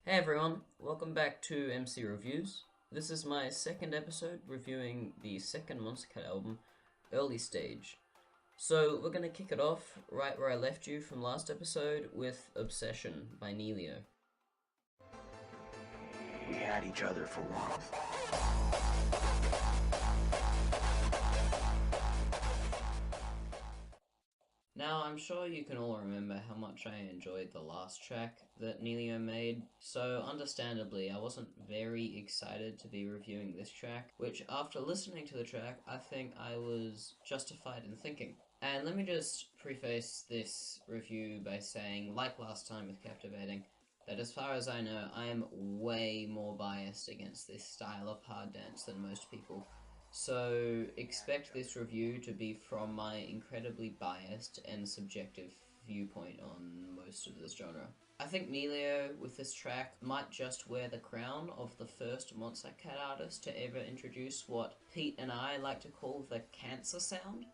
Hey everyone, welcome back to MCReviews. This is my second episode reviewing the second Monstercat album, Early Stage. So we're gonna kick it off right where I left you from last episode with Obsession by Neilio. We had each other for warmth. Now, I'm sure you can all remember how much I enjoyed the last track that Neilio made, so understandably I wasn't very excited to be reviewing this track, which after listening to the track, I think I was justified in thinking. And let me just preface this review by saying, like last time with Captivating, that as far as I know, I am way more biased against this style of hard dance than most people. So expect this review to be from my incredibly biased and subjective viewpoint on most of this genre. I think Neilio, with this track, might just wear the crown of the first Monstercat artist to ever introduce what Pete and I like to call the cancer sound.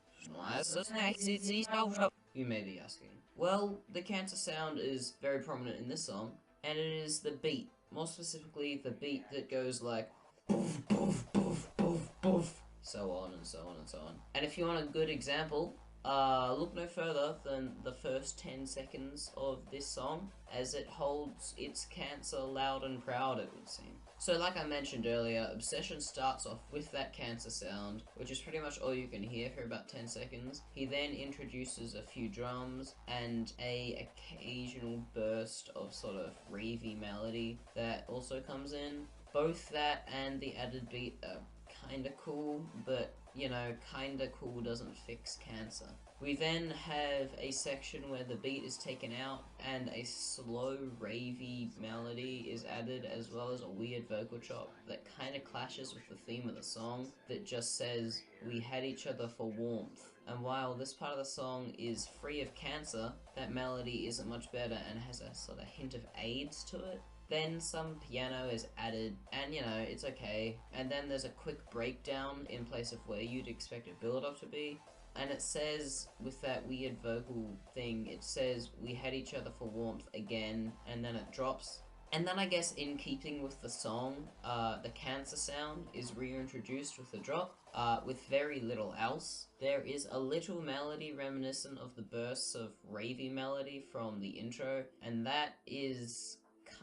You may be asking. Well, the cancer sound is very prominent in this song, and it is the beat. More specifically, the beat that goes like boof, boof, boof, boof, boof, so on and so on and so on. And if you want a good example, look no further than the first 10 seconds of this song, as it holds its cancer loud and proud, it would seem. So like I mentioned earlier, Obsession starts off with that cancer sound, which is pretty much all you can hear for about 10 seconds. He then introduces a few drums and a occasional burst of sort of ravey melody that also comes in. Both that and the added beat are kinda cool, but, you know, kinda cool doesn't fix cancer. We then have a section where the beat is taken out and a slow, ravey melody is added, as well as a weird vocal chop that kinda clashes with the theme of the song that just says, "We had each other for warmth." And while this part of the song is free of cancer, that melody isn't much better and has a sort of hint of AIDS to it. Then some piano is added, and you know, it's okay. And then there's a quick breakdown in place of where you'd expect a build-up to be. And it says, with that weird vocal thing, it says, "We had each other for warmth" again, and then it drops. And then I guess in keeping with the song, the cancer sound is reintroduced with the drop, with very little else. There is a little melody reminiscent of the bursts of ravey melody from the intro, and that is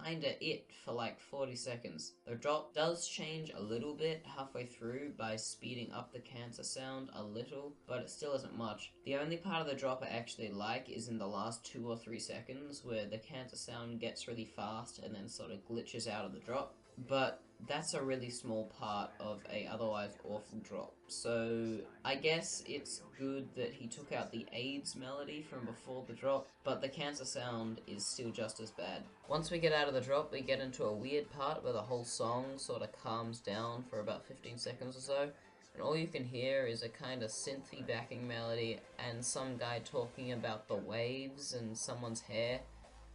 kinda it for like 40 seconds. The drop does change a little bit halfway through by speeding up the cancer sound a little, but it still isn't much. The only part of the drop I actually like is in the last 2 or 3 seconds, where the cancer sound gets really fast and then sort of glitches out of the drop. But that's a really small part of a otherwise awful drop. So I guess it's good that he took out the AIDS melody from before the drop, but the cancer sound is still just as bad. Once we get out of the drop, we get into a weird part where the whole song sort of calms down for about 15 seconds or so, and all you can hear is a kind of synthy backing melody and some guy talking about the waves and someone's hair.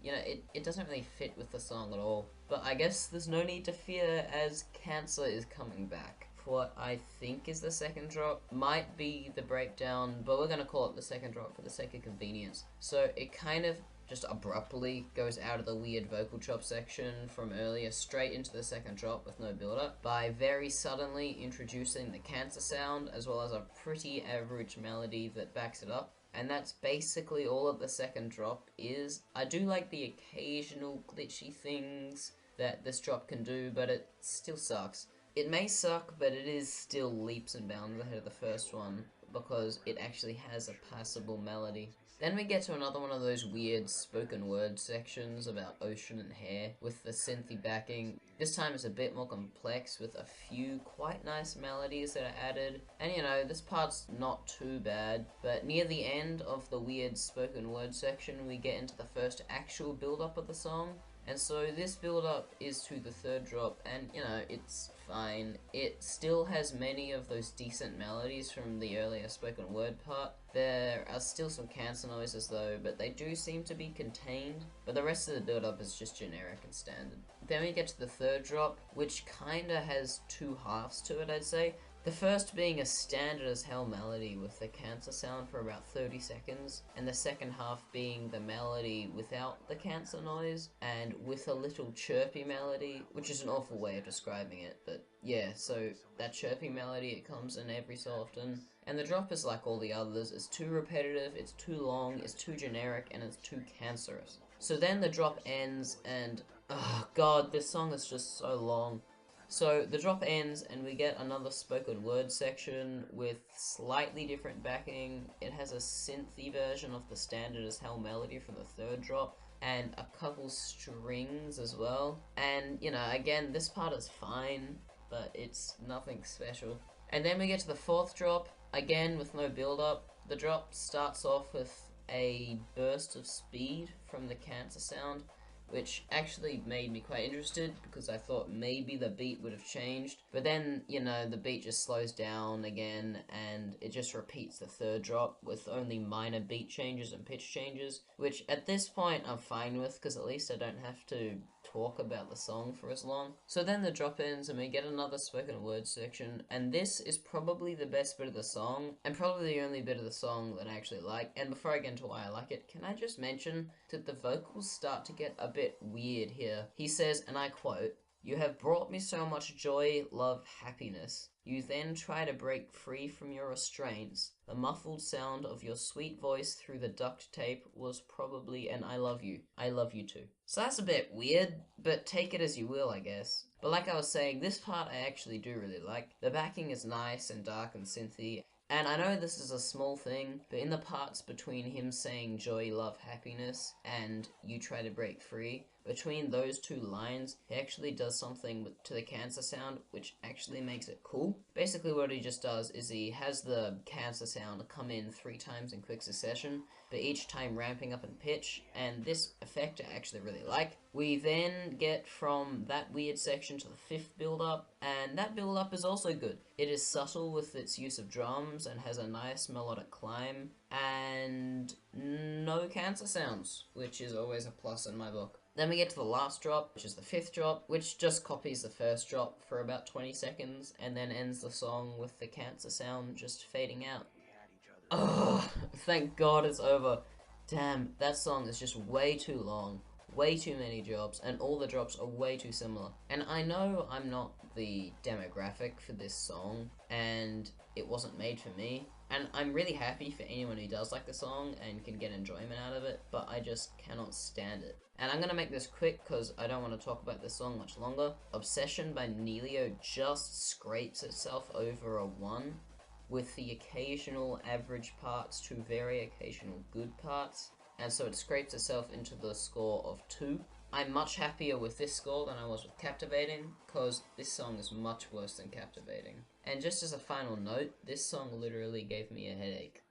You know, it doesn't really fit with the song at all. But I guess there's no need to fear, as cancer is coming back. For what I think is the second drop, might be the breakdown, but we're gonna call it the second drop for the sake of convenience. So it kind of just abruptly goes out of the weird vocal chop section from earlier straight into the second drop with no build-up by very suddenly introducing the cancer sound, as well as a pretty average melody that backs it up. And that's basically all of the second drop is. I do like the occasional glitchy things that this drop can do, but it still sucks. It may suck, but it is still leaps and bounds ahead of the first one, because it actually has a passable melody. Then we get to another one of those weird spoken word sections about ocean and hair with the synthy backing. This time it's a bit more complex with a few quite nice melodies that are added. And you know, this part's not too bad, but near the end of the weird spoken word section we get into the first actual build-up of the song. And so this build-up is to the third drop, and you know, it's fine. It still has many of those decent melodies from the earlier spoken word part. There are still some cancer noises though, but they do seem to be contained. But the rest of the build-up is just generic and standard. Then we get to the third drop, which kinda has two halves to it, I'd say. The first being a standard as hell melody with the cancer sound for about 30 seconds, and the second half being the melody without the cancer noise, and with a little chirpy melody, which is an awful way of describing it, but yeah, so that chirpy melody, it comes in every so often. And the drop is like all the others, it's too repetitive, it's too long, it's too generic, and it's too cancerous. So then the drop ends, and oh god, this song is just so long. So the drop ends and we get another spoken word section with slightly different backing. It has a synthy version of the standard as hell melody from the third drop and a couple strings as well. And, you know, again, this part is fine, but it's nothing special. And then we get to the fourth drop, again with no build up. The drop starts off with a burst of speed from the cancer sound, which actually made me quite interested because I thought maybe the beat would have changed. But then, you know, the beat just slows down again and it just repeats the third drop with only minor beat changes and pitch changes, which at this point I'm fine with because at least I don't have to talk about the song for as long. So then the drop ends and we get another spoken word section, and this is probably the best bit of the song and probably the only bit of the song that I actually like. And before I get into why I like it, can I just mention that the vocals start to get a bit weird here. He says, and I quote, "You have brought me so much joy, love, happiness. You then try to break free from your restraints. The muffled sound of your sweet voice through the duct tape was probably an I love you. I love you too." So that's a bit weird, but take it as you will, I guess. But like I was saying, this part I actually do really like. The backing is nice and dark and synthy. And I know this is a small thing, but in the parts between him saying joy, love, happiness, and you try to break free, between those two lines, he actually does something to the cancer sound, which actually makes it cool. Basically what he just does is he has the cancer sound come in 3 times in quick succession, but each time ramping up in pitch, and this effect I actually really like. We then get from that weird section to the 5th build-up, and that build-up is also good. It is subtle with its use of drums and has a nice melodic climb, and no cancer sounds, which is always a plus in my book. Then we get to the last drop, which is the 5th drop, which just copies the first drop for about 20 seconds, and then ends the song with the cancer sound just fading out. Oh, thank God it's over. Damn, that song is just way too long. Way too many drops, and all the drops are way too similar. And I know I'm not the demographic for this song, and it wasn't made for me. And I'm really happy for anyone who does like the song and can get enjoyment out of it, but I just cannot stand it. And I'm gonna make this quick because I don't want to talk about this song much longer. Obsession by Neilio just scrapes itself over a 1, with the occasional average parts to very occasional good parts. And so it scrapes itself into the score of 2. I'm much happier with this score than I was with Captivating, because this song is much worse than Captivating. And just as a final note, this song literally gave me a headache.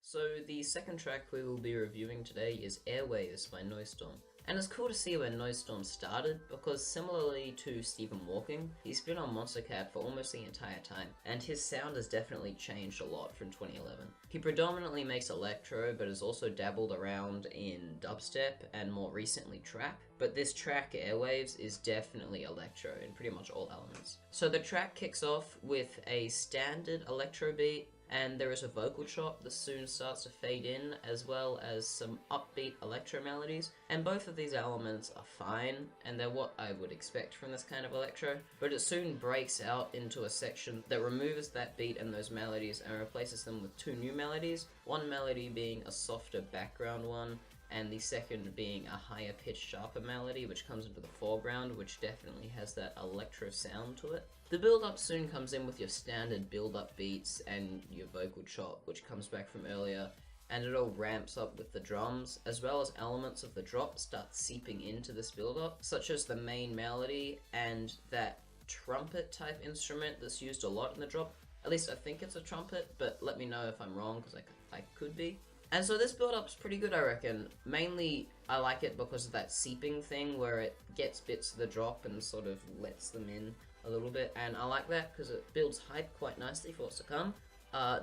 So the second track we will be reviewing today is Airwaves by Noisestorm. And it's cool to see where Noisestorm started, because similarly to Stephen Walking, he's been on Monstercat for almost the entire time, and his sound has definitely changed a lot from 2011. He predominantly makes electro, but has also dabbled around in dubstep and more recently trap. But this track, Airwaves, is definitely electro in pretty much all elements. So the track kicks off with a standard electro beat, and there is a vocal chop that soon starts to fade in, as well as some upbeat electro melodies, and both of these elements are fine, and they're what I would expect from this kind of electro, but it soon breaks out into a section that removes that beat and those melodies and replaces them with 2 new melodies, one melody being a softer background one, and the second being a higher pitched, sharper melody which comes into the foreground, which definitely has that electro sound to it. The build-up soon comes in with your standard build-up beats and your vocal chop, which comes back from earlier, and it all ramps up with the drums, as well as elements of the drop start seeping into this build-up, such as the main melody and that trumpet type instrument that's used a lot in the drop. At least I think it's a trumpet, but let me know if I'm wrong, because I could be. And so this build-up's pretty good, I reckon. Mainly, I like it because of that seeping thing where it gets bits of the drop and sort of lets them in a little bit. And I like that because it builds hype quite nicely for what's to come.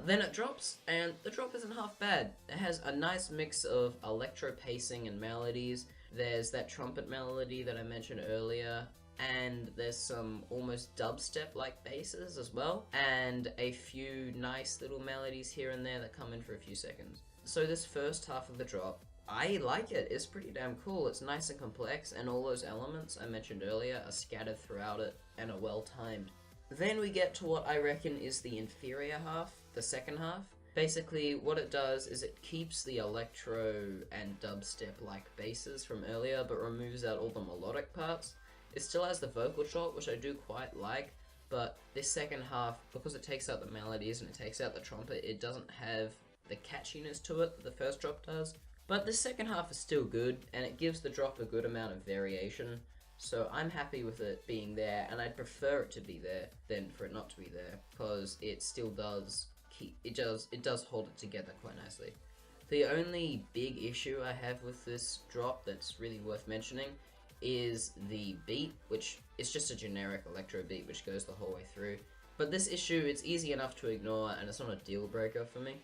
Then it drops, and the drop isn't half bad. It has a nice mix of electro pacing and melodies. There's that trumpet melody that I mentioned earlier, and there's some almost dubstep-like basses as well, and a few nice little melodies here and there that come in for a few seconds. So this first half of the drop, I like it. It's pretty damn cool. It's nice and complex, and all those elements I mentioned earlier are scattered throughout it and are well timed. Then we get to what I reckon is the inferior half, the second half. Basically, what it does is it keeps the electro and dubstep-like basses from earlier, but removes out all the melodic parts. It still has the vocal chop, which I do quite like, but this second half, because it takes out the melodies and it takes out the trumpet, it doesn't have the catchiness to it that the first drop does. But the second half is still good, and it gives the drop a good amount of variation. So I'm happy with it being there, and I'd prefer it to be there than for it not to be there, because it still does it does hold it together quite nicely. The only big issue I have with this drop that's really worth mentioning is the beat, which is just a generic electro beat which goes the whole way through. But this issue, it's easy enough to ignore, and it's not a deal breaker for me.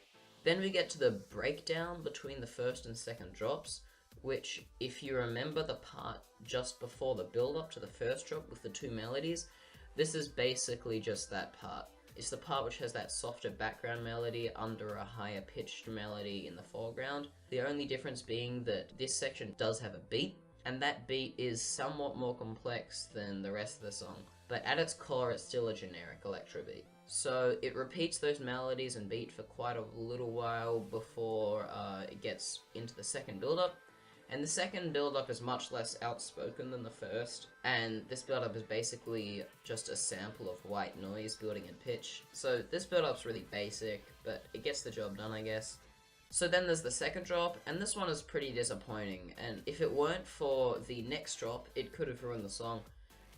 Then we get to the breakdown between the first and second drops, which, if you remember the part just before the build-up to the first drop with the two melodies, this is basically just that part. It's the part which has that softer background melody under a higher pitched melody in the foreground. The only difference being that this section does have a beat, and that beat is somewhat more complex than the rest of the song, but at its core it's still a generic electro beat. So it repeats those melodies and beat for quite a little while before it gets into the second build-up. And the second build-up is much less outspoken than the first, and this build-up is basically just a sample of white noise building in pitch. So this build-up's really basic, but it gets the job done, I guess. So then there's the second drop, and this one is pretty disappointing, and if it weren't for the next drop, it could have ruined the song.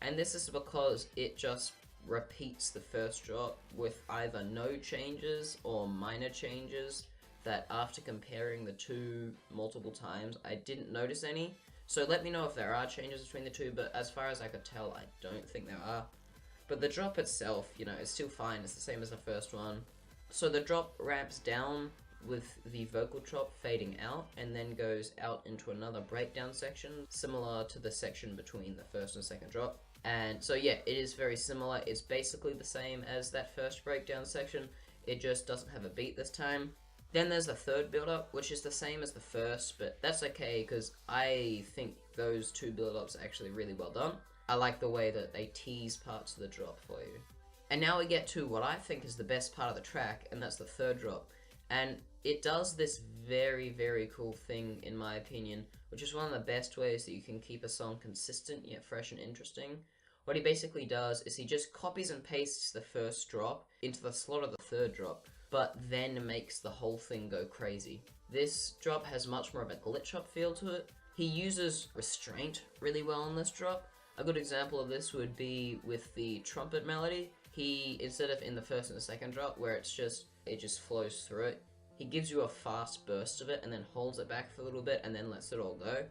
And this is because it just repeats the first drop with either no changes or minor changes that after comparing the two multiple times, I didn't notice any. So let me know if there are changes between the two, but as far as I could tell, I don't think there are. But the drop itself, you know, is still fine. It's the same as the first one. So the drop ramps down with the vocal chop fading out, and then goes out into another breakdown section, similar to the section between the first and second drop. And so yeah, it is very similar. It's basically the same as that first breakdown section. It just doesn't have a beat this time. Then there's the third build-up, which is the same as the first, but that's okay because I think those two build-ups are actually really well done. I like the way that they tease parts of the drop for you. And now we get to what I think is the best part of the track, and that's the third drop. And it does this very, very cool thing, in my opinion, which is one of the best ways that you can keep a song consistent yet fresh and interesting. What he basically does is he just copies and pastes the first drop into the slot of the third drop, but then makes the whole thing go crazy. This drop has much more of a glitch-up feel to it. He uses restraint really well in this drop. A good example of this would be with the trumpet melody. He, instead of in the first and the second drop, where it just flows through it, he gives you a fast burst of it and then holds it back for a little bit and then lets it all go.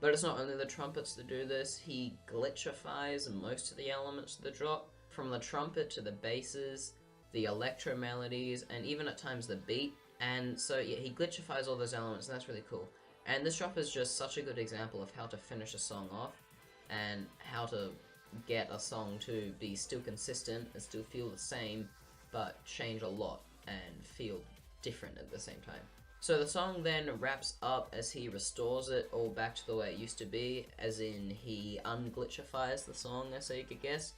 But it's not only the trumpets that do this, he glitchifies most of the elements of the drop, from the trumpet to the basses, the electro melodies, and even at times the beat. And so yeah, he glitchifies all those elements, and that's really cool. And this drop is just such a good example of how to finish a song off, and how to get a song to be still consistent and still feel the same, but change a lot and feel different at the same time. So the song then wraps up as he restores it all back to the way it used to be, as in he unglitchifies the song, so you could guess,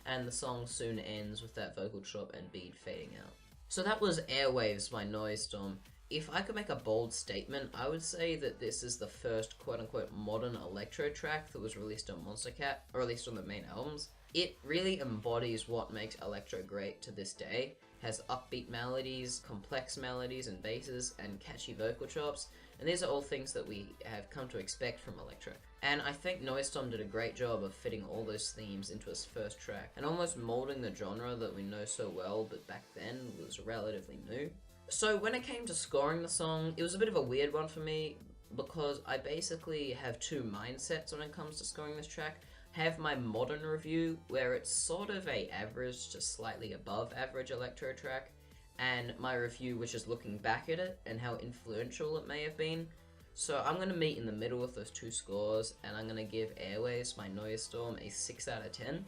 and the song soon ends with that vocal chop and beat fading out. So that was Airwaves by Noisestorm. If I could make a bold statement, I would say that this is the first quote-unquote modern electro track that was released on Monstercat, or at least on the main albums. It really embodies what makes electro great to this day. Has upbeat melodies, complex melodies and basses, and catchy vocal chops, and these are all things that we have come to expect from electro. And I think Noisestorm did a great job of fitting all those themes into his first track, and almost molding the genre that we know so well, but back then was relatively new. So when it came to scoring the song, it was a bit of a weird one for me because I basically have two mindsets when it comes to scoring this track. I have my modern review, where it's sort of a average to slightly above average electro track, and my review which is looking back at it and how influential it may have been. So I'm going to meet in the middle with those two scores, and I'm going to give Airwaves, my Noisestorm, a 6 out of 10.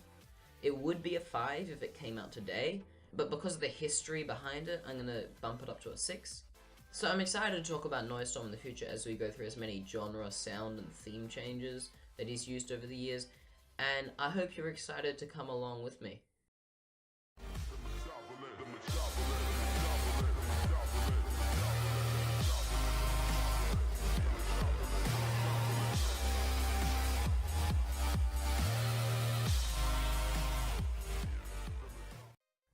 It would be a 5 if it came out today, but because of the history behind it, I'm going to bump it up to a 6. So I'm excited to talk about Noisestorm in the future as we go through as many genre, sound, and theme changes that he's used over the years, and I hope you're excited to come along with me.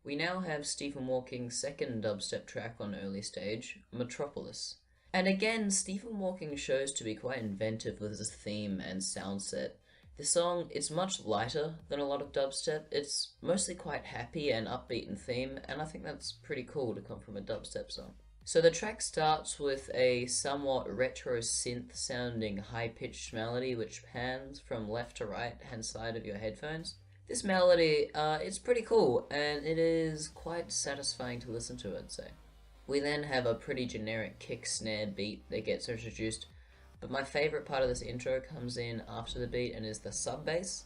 We now have Stephen Walking's second dubstep track on early stage, Metropolis. And again, Stephen Walking shows to be quite inventive with his theme and sound set. The song is much lighter than a lot of dubstep. It's mostly quite happy and upbeat in theme, and I think that's pretty cool to come from a dubstep song. So the track starts with a somewhat retro synth sounding high pitched melody which pans from left to right hand side of your headphones. This melody, it's pretty cool, and it is quite satisfying to listen to, I'd say. We then have a pretty generic kick snare beat that gets introduced, but my favourite part of this intro comes in after the beat and is the sub bass.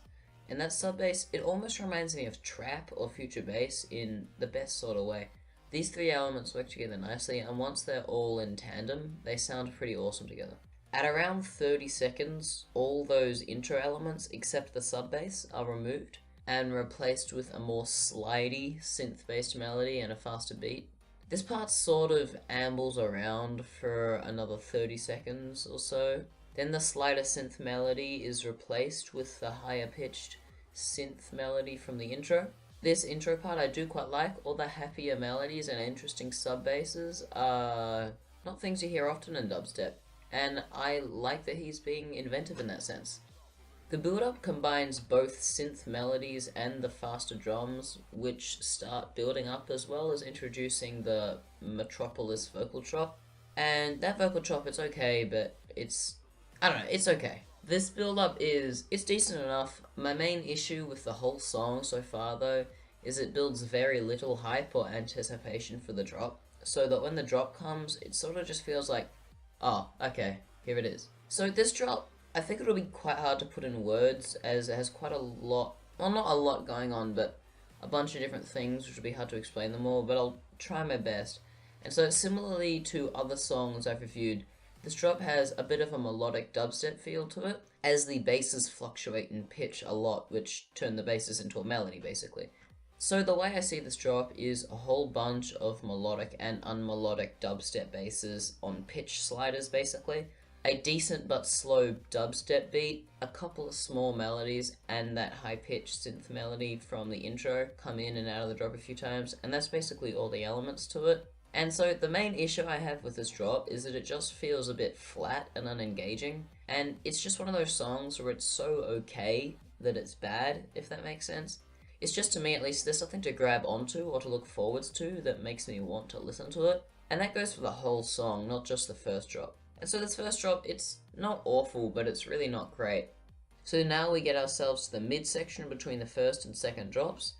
And that sub bass, it almost reminds me of trap or future bass in the best sort of way. These three elements work together nicely, and once they're all in tandem, they sound pretty awesome together. At around 30 seconds, all those intro elements except the sub bass are removed and replaced with a more slidey synth-based melody and a faster beat. This part sort of ambles around for another 30 seconds or so. Then the slider synth melody is replaced with the higher pitched synth melody from the intro. This intro part I do quite like. All the happier melodies and interesting sub basses are not things you hear often in dubstep, and I like that he's being inventive in that sense. The build-up combines both synth melodies and the faster drums, which start building up as well as introducing the Metropolis vocal chop. And that vocal chop, it's okay, but it's okay. This build-up it's decent enough. My main issue with the whole song so far, though, is it builds very little hype or anticipation for the drop, so that when the drop comes, it sort of just feels like, oh, okay, here it is. So this drop, I think it'll be quite hard to put in words, as it has quite a lot, well, not a lot going on, but a bunch of different things, which will be hard to explain them all, but I'll try my best. And so similarly to other songs I've reviewed, this drop has a bit of a melodic dubstep feel to it, as the basses fluctuate in pitch a lot, which turn the basses into a melody, basically. So the way I see this drop is a whole bunch of melodic and unmelodic dubstep basses on pitch sliders, basically. A decent but slow dubstep beat, a couple of small melodies, and that high-pitched synth melody from the intro come in and out of the drop a few times, and that's basically all the elements to it. And so the main issue I have with this drop is that it just feels a bit flat and unengaging, and it's just one of those songs where it's so okay that it's bad, if that makes sense. It's just, to me at least, there's something to grab onto or to look forwards to that makes me want to listen to it, and that goes for the whole song, not just the first drop. And so this first drop, it's not awful, but it's really not great. So now we get ourselves to the midsection between the first and second drops,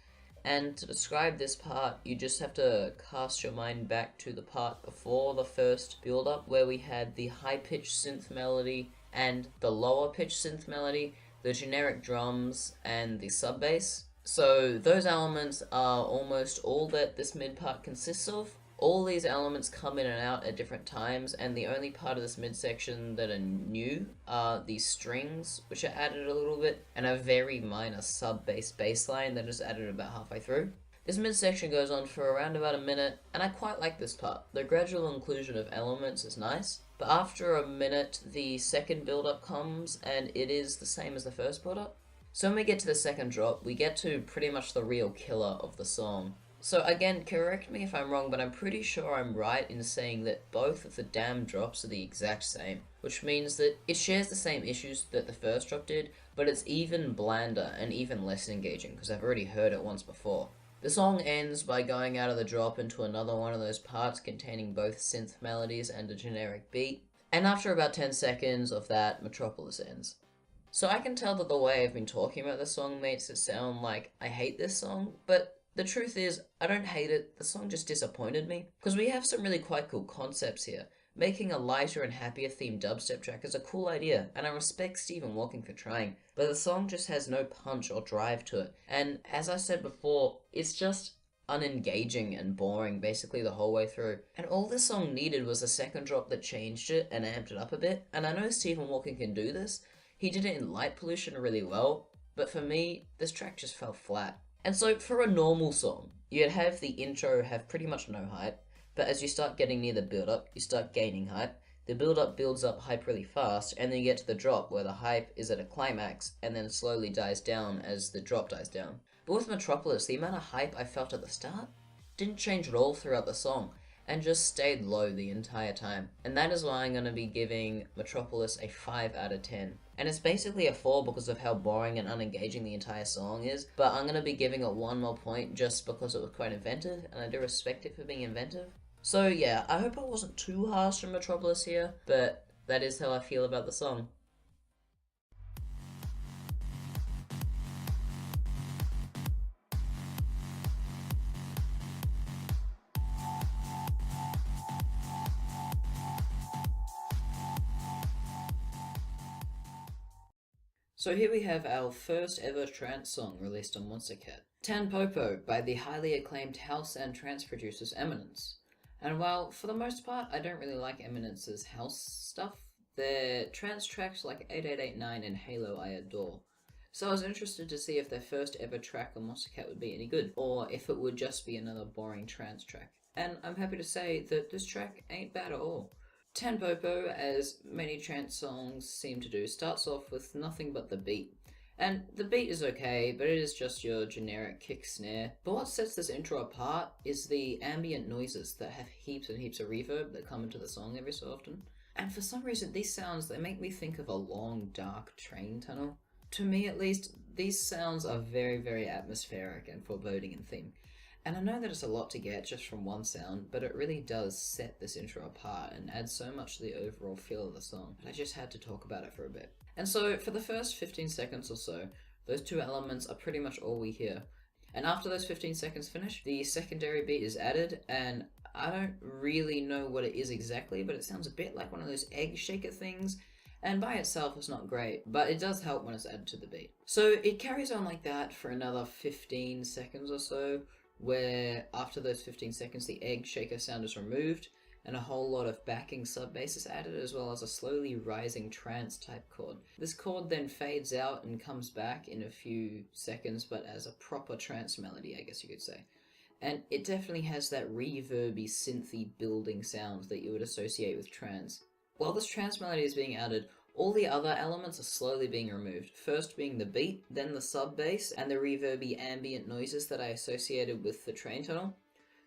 and to describe this part, you just have to cast your mind back to the part before the first build-up, where we had the high-pitched synth melody and the lower-pitched synth melody, the generic drums, and the sub-bass. So those elements are almost all that this mid-part consists of. All these elements come in and out at different times, and the only part of this midsection that are new are the strings, which are added a little bit, and a very minor sub-bass bass line that is added about halfway through. This midsection goes on for around about a minute, and I quite like this part. The gradual inclusion of elements is nice, but after a minute, the second build-up comes, and it is the same as the first build-up. So when we get to the second drop, we get to pretty much the real killer of the song. So again, correct me if I'm wrong, but I'm pretty sure I'm right in saying that both of the damn drops are the exact same, which means that it shares the same issues that the first drop did, but it's even blander and even less engaging, because I've already heard it once before. The song ends by going out of the drop into another one of those parts containing both synth melodies and a generic beat, and after about 10 seconds of that, Metropolis ends. So I can tell that the way I've been talking about this song makes it sound like I hate this song, but the truth is, I don't hate it, the song just disappointed me, because we have some really quite cool concepts here. Making a lighter and happier themed dubstep track is a cool idea, and I respect Stephen Walking for trying, but the song just has no punch or drive to it, and as I said before, it's just unengaging and boring basically the whole way through. And all this song needed was a second drop that changed it and amped it up a bit, and I know Stephen Walking can do this. He did it in Light Pollution really well, but for me, this track just fell flat. And so for a normal song, you'd have the intro have pretty much no hype, but as you start getting near the build-up, you start gaining hype. The build-up builds up hype really fast, and then you get to the drop where the hype is at a climax, and then slowly dies down as the drop dies down. But with Metropolis, the amount of hype I felt at the start didn't change at all throughout the song, and just stayed low the entire time. And that is why I'm going to be giving Metropolis a 5 out of 10. And it's basically a 4 because of how boring and unengaging the entire song is, but I'm going to be giving it one more point just because it was quite inventive, and I do respect it for being inventive. So yeah, I hope I wasn't too harsh on Metropolis here, but that is how I feel about the song. So here we have our first ever trance song released on Monstercat, Tanpopo by the highly acclaimed house and trance producers Eminence. And while for the most part I don't really like Eminence's house stuff, their trance tracks like 8889 and Halo I adore. So I was interested to see if their first ever track on Monstercat would be any good, or if it would just be another boring trance track. And I'm happy to say that this track ain't bad at all. Tanpopo, as many trance songs seem to do, starts off with nothing but the beat. And the beat is okay, but it is just your generic kick snare. But what sets this intro apart is the ambient noises that have heaps and heaps of reverb that come into the song every so often. And for some reason, these sounds, they make me think of a long, dark train tunnel. To me at least, these sounds are very, very atmospheric and foreboding in theme. And I know that it's a lot to get just from one sound, but it really does set this intro apart and adds so much to the overall feel of the song. But I just had to talk about it for a bit. And so for the first 15 seconds or so, those two elements are pretty much all we hear. And after those 15 seconds finish, the secondary beat is added, and I don't really know what it is exactly, but it sounds a bit like one of those egg shaker things. And by itself it's not great, but it does help when it's added to the beat. So it carries on like that for another 15 seconds or so, where after those 15 seconds the egg shaker sound is removed and a whole lot of backing sub bass is added, as well as a slowly rising trance type chord. This chord then fades out and comes back in a few seconds, but as a proper trance melody, I guess you could say. And it definitely has that reverby, synthy building sound that you would associate with trance. While this trance melody is being added, all the other elements are slowly being removed, first being the beat, then the sub bass, and the reverby ambient noises that I associated with the train tunnel.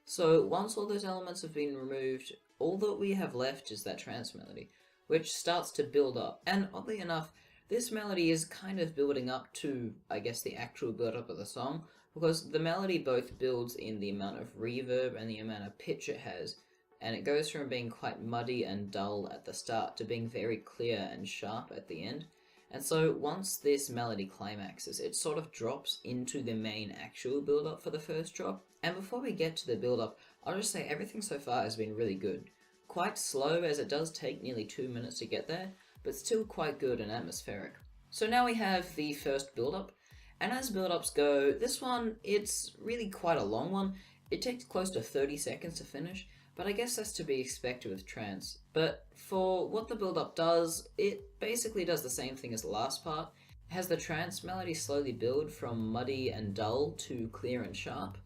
So once all those elements have been removed, all that we have left is that trance melody, which starts to build up. And oddly enough, this melody is kind of building up to, I guess, the actual build-up of the song, because the melody both builds in the amount of reverb and the amount of pitch it has, and it goes from being quite muddy and dull at the start to being very clear and sharp at the end. And so once this melody climaxes, it sort of drops into the main actual build-up for the first drop. And before we get to the build-up, I'll just say everything so far has been really good. Quite slow, as it does take nearly 2 minutes to get there, but still quite good and atmospheric. So now we have the first build-up, and as build-ups go, this one, it's really quite a long one. It takes close to 30 seconds to finish, but I guess that's to be expected with trance. But for what the build-up does, it basically does the same thing as the last part. It has the trance melody slowly build from muddy and dull to clear and sharp,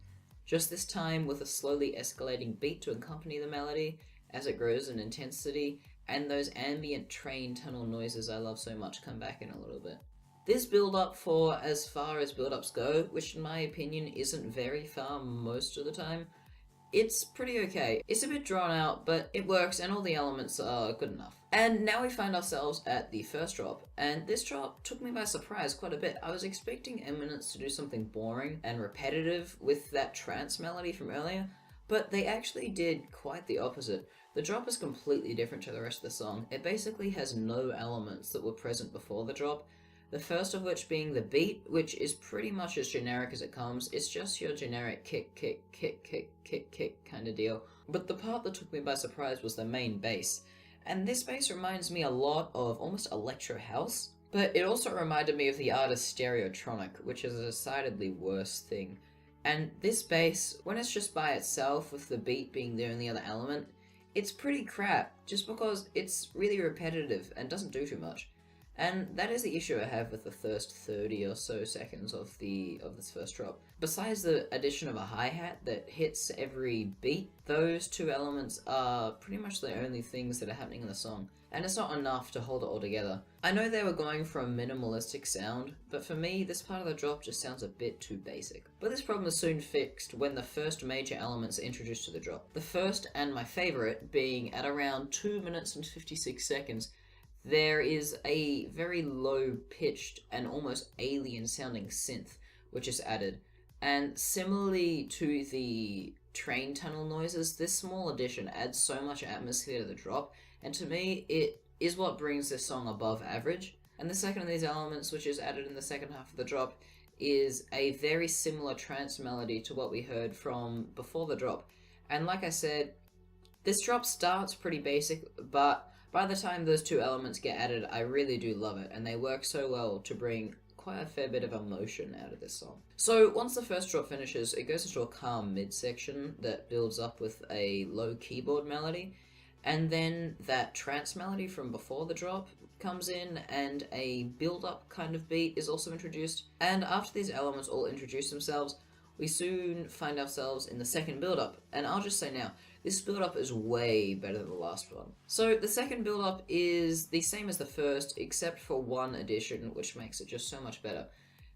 just this time with a slowly escalating beat to accompany the melody as it grows in intensity, and those ambient train tunnel noises I love so much come back in a little bit. This build-up, for as far as build-ups go, which in my opinion isn't very far most of the time, It's pretty okay. It's a bit drawn out, but it works and all the elements are good enough. And now we find ourselves at the first drop, and this drop took me by surprise quite a bit. I was expecting Eminence to do something boring and repetitive with that trance melody from earlier, but they actually did quite the opposite. The drop is completely different to the rest of the song. It basically has no elements that were present before the drop. The first of which being the beat, which is pretty much as generic as it comes. It's just your generic kick, kick, kick, kick, kick, kick kind of deal. But the part that took me by surprise was the main bass. And this bass reminds me a lot of almost electro house. But it also reminded me of the artist Stereotronic, which is a decidedly worse thing. And this bass, when it's just by itself with the beat being the only other element, it's pretty crap, just because it's really repetitive and doesn't do too much. And that is the issue I have with the first 30 or so seconds of this first drop. Besides the addition of a hi-hat that hits every beat, those two elements are pretty much the only things that are happening in the song. And it's not enough to hold it all together. I know they were going for a minimalistic sound, but for me, this part of the drop just sounds a bit too basic. But this problem is soon fixed when the first major elements are introduced to the drop. The first, and my favourite, being at around 2 minutes and 56 seconds, there is a very low-pitched and almost alien-sounding synth, which is added. And similarly to the train tunnel noises, this small addition adds so much atmosphere to the drop, and to me, it is what brings this song above average. And the second of these elements, which is added in the second half of the drop, is a very similar trance melody to what we heard from before the drop. And like I said, this drop starts pretty basic, but by the time those two elements get added, I really do love it, and they work so well to bring quite a fair bit of emotion out of this song. So once the first drop finishes, it goes into a calm mid-section that builds up with a low keyboard melody, and then that trance melody from before the drop comes in, and a build-up kind of beat is also introduced. And after these elements all introduce themselves, we soon find ourselves in the second build-up. And I'll just say now, this build-up is way better than the last one. So the second build-up is the same as the first, except for one addition, which makes it just so much better.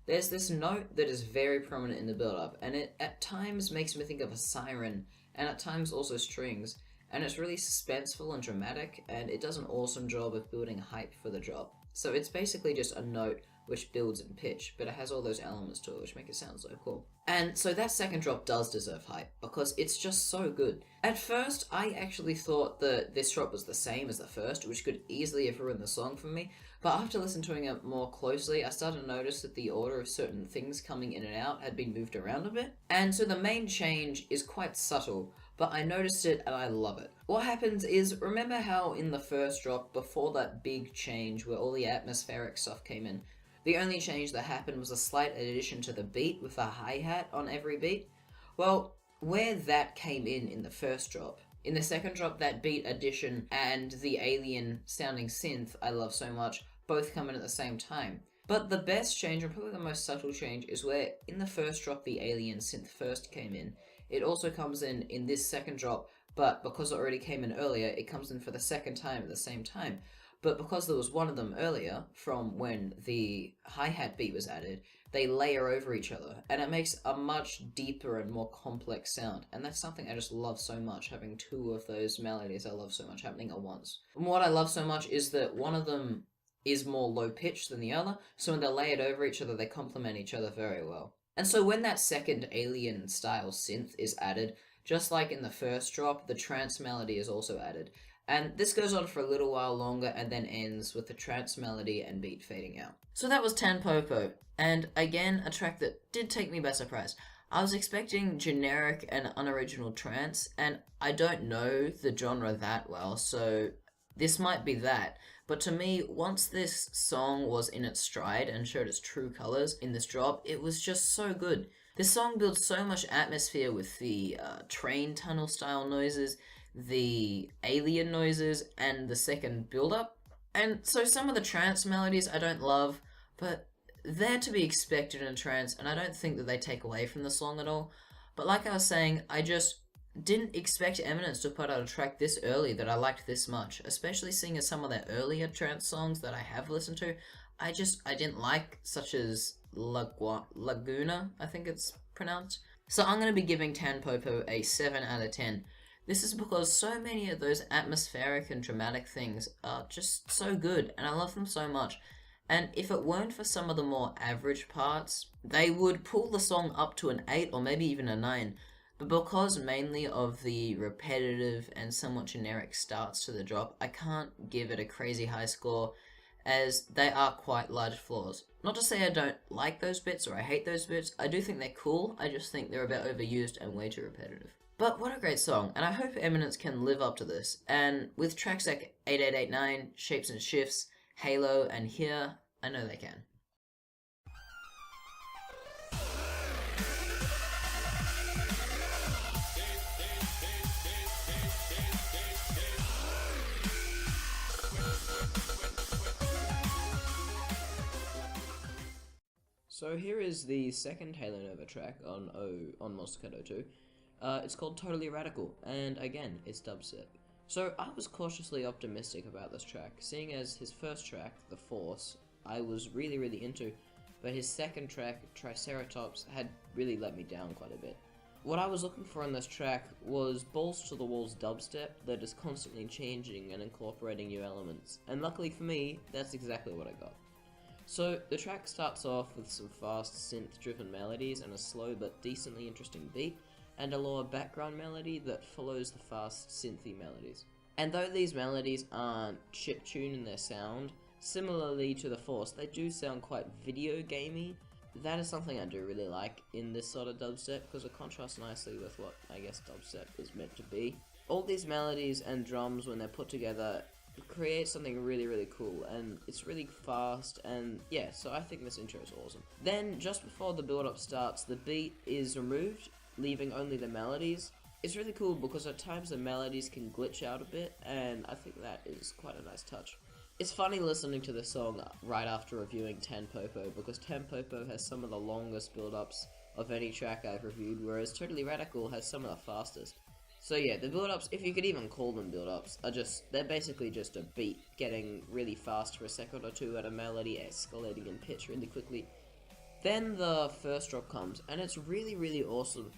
There's this note that is very prominent in the build-up, and it at times makes me think of a siren, and at times also strings. And it's really suspenseful and dramatic, and it does an awesome job of building hype for the drop. So it's basically just a note which builds in pitch, but it has all those elements to it which make it sound so cool. And so that second drop does deserve hype, because it's just so good. At first, I actually thought that this drop was the same as the first, which could easily have ruined the song for me, but after listening to it more closely, I started to notice that the order of certain things coming in and out had been moved around a bit. And so the main change is quite subtle, but I noticed it and I love it. What happens is, remember how in the first drop, before that big change where all the atmospheric stuff came in, the only change that happened was a slight addition to the beat with a hi-hat on every beat? Well, where that came in the first drop, in the second drop, that beat addition and the alien sounding synth I love so much both come in at the same time. But the best change, and probably the most subtle change, is where in the first drop the alien synth first came in. It also comes in this second drop, but because it already came in earlier, it comes in for the second time at the same time. But because there was one of them earlier, from when the hi-hat beat was added, they layer over each other, and it makes a much deeper and more complex sound. And that's something I just love so much, having two of those melodies I love so much happening at once. And what I love so much is that one of them is more low-pitched than the other, so when they're layered over each other, they complement each other very well. And so when that second alien-style synth is added, just like in the first drop, the trance melody is also added. And this goes on for a little while longer and then ends with the trance melody and beat fading out. So that was Tanpopo, and again, a track that did take me by surprise. I was expecting generic and unoriginal trance, and I don't know the genre that well, so this might be that. But to me, once this song was in its stride and showed its true colors in this drop, it was just so good. This song builds so much atmosphere with the train tunnel style noises, the alien noises, and the second build-up. And so some of the trance melodies I don't love, but they're to be expected in trance, and I don't think that they take away from the song at all. But like I was saying, I just didn't expect Eminence to put out a track this early that I liked this much, especially seeing as some of their earlier trance songs that I have listened to, I didn't like, such as Laguna, I think it's pronounced. So I'm going to be giving Tanpopo a 7 out of 10. This is because so many of those atmospheric and dramatic things are just so good, and I love them so much. And if it weren't for some of the more average parts, they would pull the song up to an 8 or maybe even a 9. But because mainly of the repetitive and somewhat generic starts to the drop, I can't give it a crazy high score, as they are quite large flaws. Not to say I don't like those bits or I hate those bits, I do think they're cool, I just think they're a bit overused and way too repetitive. But what a great song, and I hope Eminence can live up to this, and with tracks like 8889, Shapes and Shifts, Halo, and Here, I know they can. So here is the second Halo Nova track on Monstercat Ep.2. It's called Totally Radical, and again, it's dubstep. So I was cautiously optimistic about this track, seeing as his first track, The Force, I was really into, but his second track, Triceratops, had really let me down quite a bit. What I was looking for in this track was balls to the walls dubstep that is constantly changing and incorporating new elements, and luckily for me, that's exactly what I got. So, the track starts off with some fast synth-driven melodies and a slow but decently interesting beat, and a lower background melody that follows the fast synthy melodies. And though these melodies aren't chiptune in their sound, similarly to The Force, they do sound quite video gamey. That is something I do really like in this sort of dubstep, because it contrasts nicely with what I guess dubstep is meant to be. All these melodies and drums, when they're put together, create something really cool, and it's really fast, and yeah, so I think this intro is awesome. Then, just before the build-up starts, the beat is removed, leaving only the melodies. It's really cool because at times the melodies can glitch out a bit, and I think that is quite a nice touch. It's funny listening to this song right after reviewing Tanpopo, because Tanpopo has some of the longest build-ups of any track I've reviewed, whereas Totally Radical has some of the fastest. So yeah, the build-ups, if you could even call them build-ups, they're basically just a beat getting really fast for a second or two, and a melody escalating in pitch really quickly. Then the first drop comes, and it's really awesome.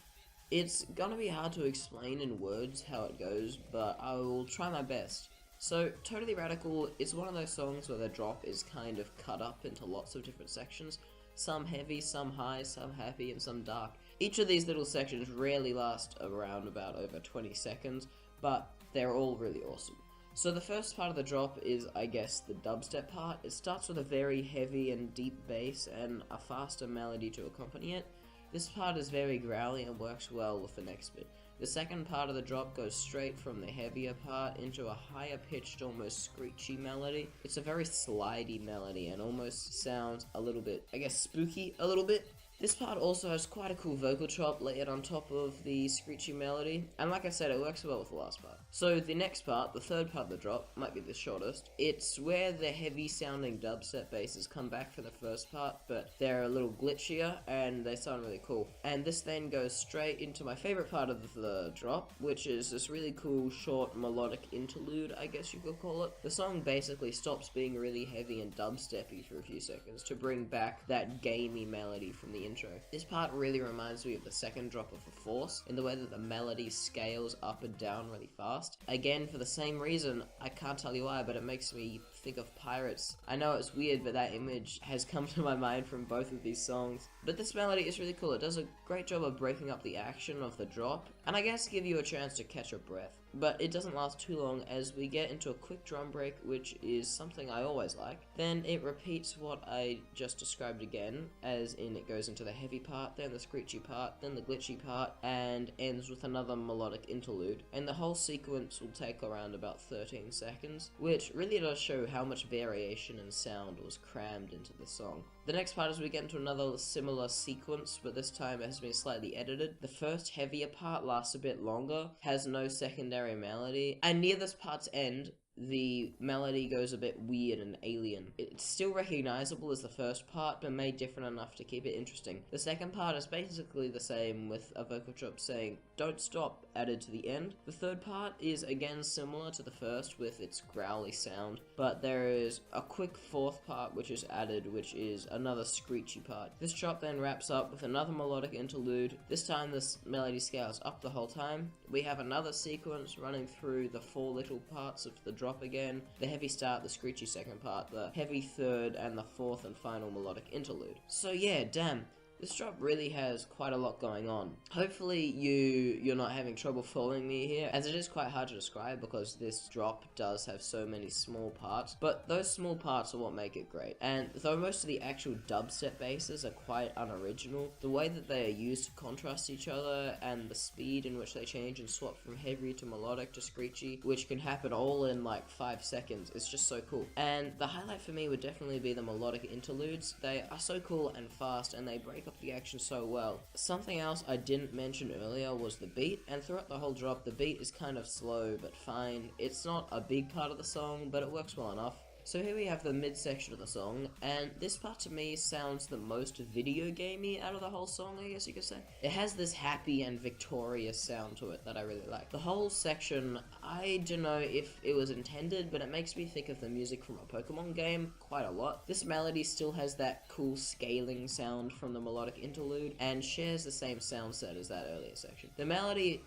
It's gonna be hard to explain in words how it goes, but I will try my best. So, Totally Radical is one of those songs where the drop is kind of cut up into lots of different sections. Some heavy, some high, some happy, and some dark. Each of these little sections rarely last around about over 20 seconds, but they're all really awesome. So the first part of the drop is, I guess, the dubstep part. It starts with a very heavy and deep bass and a faster melody to accompany it. This part is very growly and works well with the next bit. The second part of the drop goes straight from the heavier part into a higher pitched, almost screechy melody. It's a very slidey melody and almost sounds a little bit, I guess, spooky a little bit. This part also has quite a cool vocal chop layered on top of the screechy melody, and like I said, it works well with the last part. So the next part, the third part of the drop, might be the shortest. It's where the heavy sounding dubstep basses come back for the first part, but they're a little glitchier and they sound really cool. And this then goes straight into my favorite part of the drop, which is this really cool short melodic interlude, I guess you could call it. The song basically stops being really heavy and dubsteppy for a few seconds to bring back that gamey melody from the intro. This part really reminds me of the second drop of The Force, in the way that the melody scales up and down really fast. Again, for the same reason, I can't tell you why, but it makes me think of pirates. I know it's weird, but that image has come to my mind from both of these songs. But this melody is really cool. It does a great job of breaking up the action of the drop, and I guess give you a chance to catch your breath. But it doesn't last too long, as we get into a quick drum break, which is something I always like. Then it repeats what I just described again, as in it goes into the heavy part, then the screechy part, then the glitchy part, and ends with another melodic interlude. And the whole sequence will take around about 13 seconds, which really does show how much variation and sound was crammed into the song. The next part is we get into another similar sequence, but this time it has been slightly edited. The first heavier part lasts a bit longer, has no secondary melody, and near this part's end, the melody goes a bit weird and alien. It's still recognizable as the first part, but made different enough to keep it interesting. The second part is basically the same, with a vocal drop saying, "Don't stop," added to the end. The third part is again similar to the first with its growly sound, but there is a quick fourth part which is added, which is another screechy part. This drop then wraps up with another melodic interlude. This time this melody scales up the whole time. We have another sequence running through the 4 little parts of the drop again: the heavy start, the screechy second part, the heavy third, and the fourth and final melodic interlude. So yeah, damn. This drop really has quite a lot going on. Hopefully you're not having trouble following me here, as it is quite hard to describe because this drop does have so many small parts, but those small parts are what make it great. And though most of the actual dubstep basses are quite unoriginal, the way that they are used to contrast each other and the speed in which they change and swap from heavy to melodic to screechy, which can happen all in like 5 seconds, is just so cool. And the highlight for me would definitely be the melodic interludes. They are so cool and fast, and they break up the action so well. Something else I didn't mention earlier was the beat, and throughout the whole drop the beat is kind of slow but fine. It's not a big part of the song, but it works well enough. So here we have the mid-section of the song, and this part to me sounds the most video gamey out of the whole song, I guess you could say. It has this happy and victorious sound to it that I really like. The whole section, I don't know if it was intended, but it makes me think of the music from a Pokemon game quite a lot. This melody still has that cool scaling sound from the melodic interlude, and shares the same sound set as that earlier section. The melody,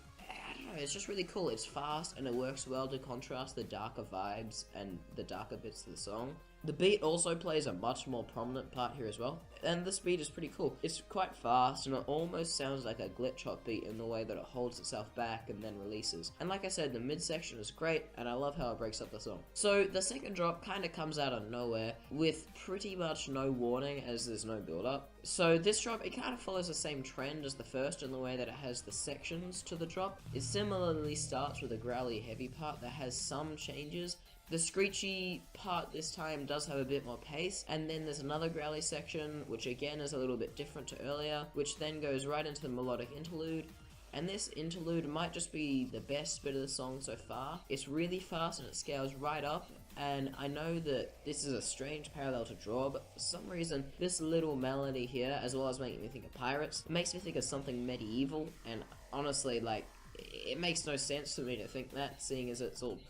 it's just really cool. It's fast and it works well to contrast the darker vibes and the darker bits of the song. The beat also plays a much more prominent part here as well, and the speed is pretty cool. It's quite fast and it almost sounds like a glitch hop beat in the way that it holds itself back and then releases. And like I said, the midsection is great and I love how it breaks up the song. So the second drop kind of comes out of nowhere with pretty much no warning, as there's no build up. So this drop, it kind of follows the same trend as the first in the way that it has the sections to the drop. It similarly starts with a growly heavy part that has some changes. The screechy part this time does have a bit more pace, and then there's another growly section, which again is a little bit different to earlier, which then goes right into the melodic interlude. And this interlude might just be the best bit of the song so far. It's really fast and it scales right up, and I know that this is a strange parallel to draw, but for some reason this little melody here, as well as making me think of pirates, makes me think of something medieval, and honestly, like, it makes no sense for me to think that, seeing as it's all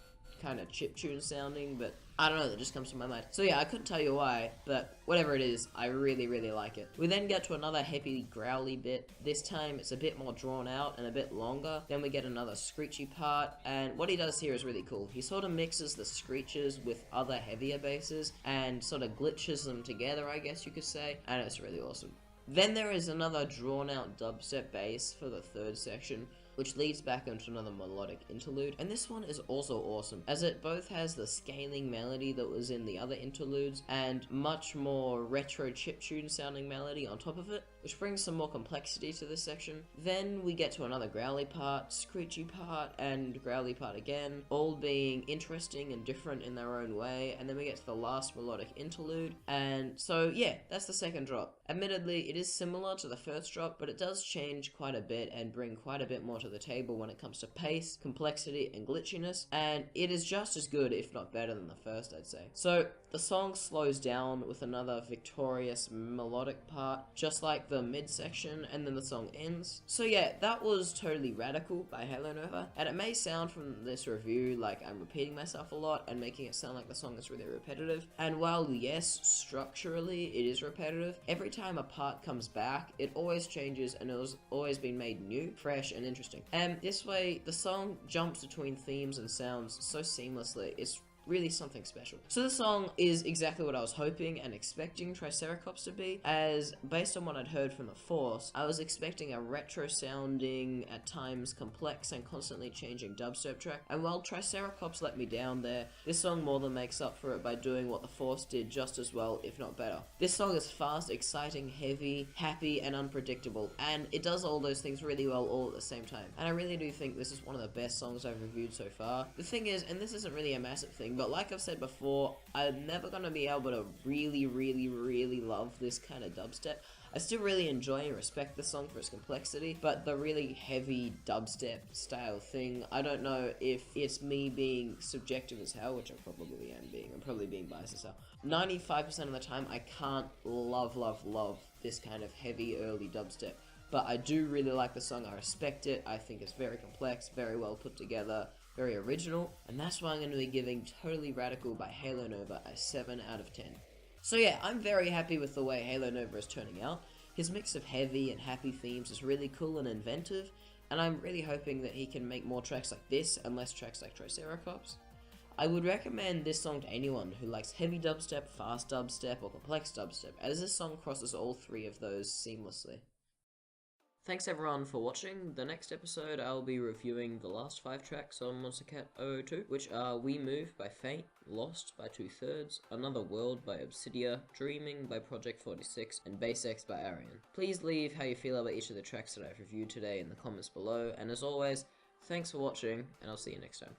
kind of chiptune sounding, but I don't know, that just comes to my mind. So yeah, I couldn't tell you why, but whatever it is, I really, really like it. We then get to another heavy, growly bit. This time it's a bit more drawn out and a bit longer. Then we get another screechy part, and what he does here is really cool. He sort of mixes the screeches with other heavier basses and sort of glitches them together, I guess you could say, and it's really awesome. Then there is another drawn out dubstep bass for the third section, which leads back into another melodic interlude, and this one is also awesome, as it both has the scaling melody that was in the other interludes, and much more retro chiptune sounding melody on top of it, which brings some more complexity to this section. Then we get to another growly part, screechy part, and growly part again, all being interesting and different in their own way, and then we get to the last melodic interlude, and so yeah, that's the second drop. Admittedly, it is similar to the first drop, but it does change quite a bit and bring quite a bit more to the table when it comes to pace, complexity, and glitchiness, and it is just as good, if not better, than the first, I'd say. So the song slows down with another victorious melodic part, just like the midsection, and then the song ends. So yeah, that was totally radical by Halo Nova, and it may sound from this review like I'm repeating myself a lot and making it sound like the song is really repetitive, and while yes, structurally it is repetitive, every time a part comes back, it always changes and it has always been made new, fresh, and interesting. And this way, the song jumps between themes and sounds so seamlessly. It's really something special. So the song is exactly what I was hoping and expecting Triceratops to be, as based on what I'd heard from the Force, I was expecting a retro sounding, at times complex and constantly changing dubstep track, and while Triceratops let me down there, this song more than makes up for it by doing what the Force did just as well, if not better. This song is fast, exciting, heavy, happy, and unpredictable, and it does all those things really well all at the same time, and I really do think this is one of the best songs I've reviewed so far. The thing is, and this isn't really a massive thing, but like I've said before, I'm never gonna be able to really love this kind of dubstep. I still really enjoy and respect the song for its complexity, but the really heavy dubstep style thing, I don't know if it's me being subjective as hell, which I probably am being. I'm probably being biased as hell. 95% of the time, I can't love this kind of heavy early dubstep. But I do really like the song, I respect it, I think it's very complex, very well put together, very original, and that's why I'm going to be giving Totally Radical by Halo Nova a 7 out of 10. So yeah, I'm very happy with the way Halo Nova is turning out. His mix of heavy and happy themes is really cool and inventive, and I'm really hoping that he can make more tracks like this and less tracks like Triceratops. I would recommend this song to anyone who likes heavy dubstep, fast dubstep, or complex dubstep, as this song crosses all three of those seamlessly. Thanks everyone for watching. The next episode I'll be reviewing the last 5 tracks on Monstercat 002, which are We Move by Fate, Lost by 2/3, Another World by Obsidia, Dreaming by Project 46, and Base X by Arian. Please leave how you feel about each of the tracks that I've reviewed today in the comments below, and as always, thanks for watching, and I'll see you next time.